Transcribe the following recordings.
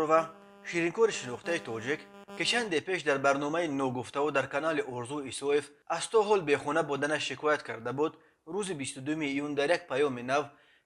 غفورова شیرینکور شناخته توجک که چند پیش در برنامه نوگفته و در کانال ارزو ایسوف از تو هول بخونه بودن شکایت کرده بود. روز 22 ایون در یک پیام نو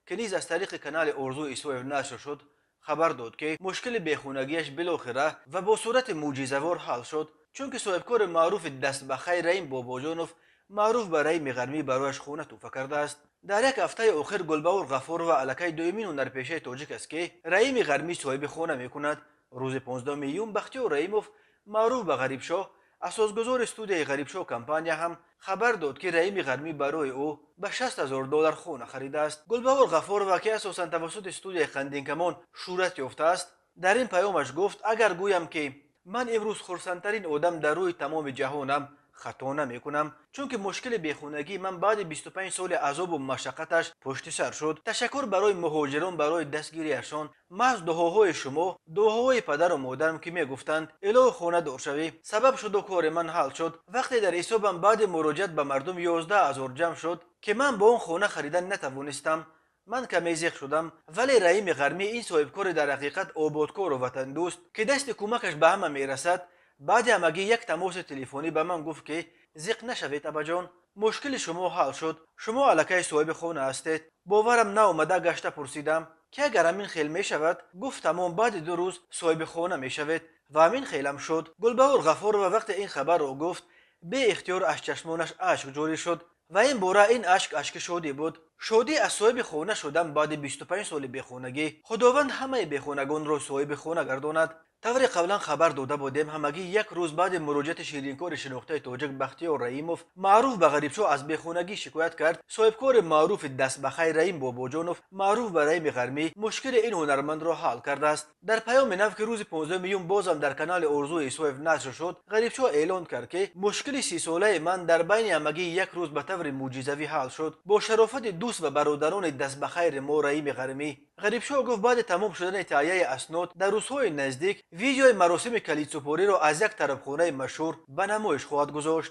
که نیز از طریق کانال ارزو ایسوف نشر شد خبر داد که مشکل بخونگیش بالاخره و با صورت معجزه‌وار حل شد، چون که صاحبکار معروف دست به خیر رحیم باباجانوف معروف به رحیم غرمی برایش خونه توفه کرده است. در یک هفته اخیر گلبهور غفور و علکه دومین هنرپیشه تاجیک است که رحیم غرمی صاحب خانه میکند. روز 15 میلیون بختیار رحیموف معروف به غریب شاه اساسگزار استودیوی غریب شاه کمپانیا هم خبر داد که رحیم غرمی برای او به 60,000 دلار خانه خریده است. گلبهور غفور و که اساسا توسط استودیوی خندین کمان شهرت یافته است در این پیامش گفت اگر گویم که من امروز خرسندترین آدم در روی تمام جهانم خطا نمیکنم، چون که مشکل بیخونگی من بعد 25 سال عذاب و مشقتش پشت سر شد. تشکر برای مهاجران برای دستگیریشان. محض دعاهای شما، دعاهای پدر و مادرم که میگفتند الهی خانه دار شوی سبب شد و کار من حل شد. وقتی در حسابم بعد مراجعت به مردم 11,000 جمع شد که من با اون خانه خریدن نتوانستم، من کمی زیخ شدم. ولی رحیم غرمی این صاحبکار در حقیقت آبادکار و وطن دوست که دست کمکش به همه میرسد بعد همگی یک تماس تلفنی به من گفت که زیق نشوید ابا جان، مشکل شما حل شد، شما الکی صاحب خانه هستید. باورم ناآمده گشته پرسیدم که اگر همین خیل می شود؟ گفت تمام بعد 2 روز صاحب خانه می شوید و همین خیلم شد. گلبهور غفور و وقت این خبر را گفت به اختیار از چشمانش اشک جاری شد و این باره این اشک شادی بود. شادی از صاحب خانه شدن بعد 25 سال بیخانگی. خداوند همه بیخانگان را صاحب خانه گرداند. طوری قبلا خبر داده بودیم همگی یک روز بعد مراجعت شیرینکار شناخته تاجک بختیار رحیموف معروف به غریبشو از بیخانگی شکایت کرد. صاحبکار معروف دست به خیر رحیم باباجانوف معروف به رحیم غرمی مشکل این هنرمند را حل کرده است. در پیام نو که روز 15 میلیون بازم در کانال ارزو ایسوف نشر شد غریبشو اعلان کرد که مشکل 30 ساله من در بین همگی یک روز به طور معجزه‌ای حل شد با شرافت دوست و برادران دست به خیر ما رحیم غرمی. غریبشو گفت بعد تمام شدن تهیه اسناد در روزهای نزدیک ویدیوی مراسم کلیدسپاری را از یک طرفخانه مشهور به نمایش خواهد گذاشت.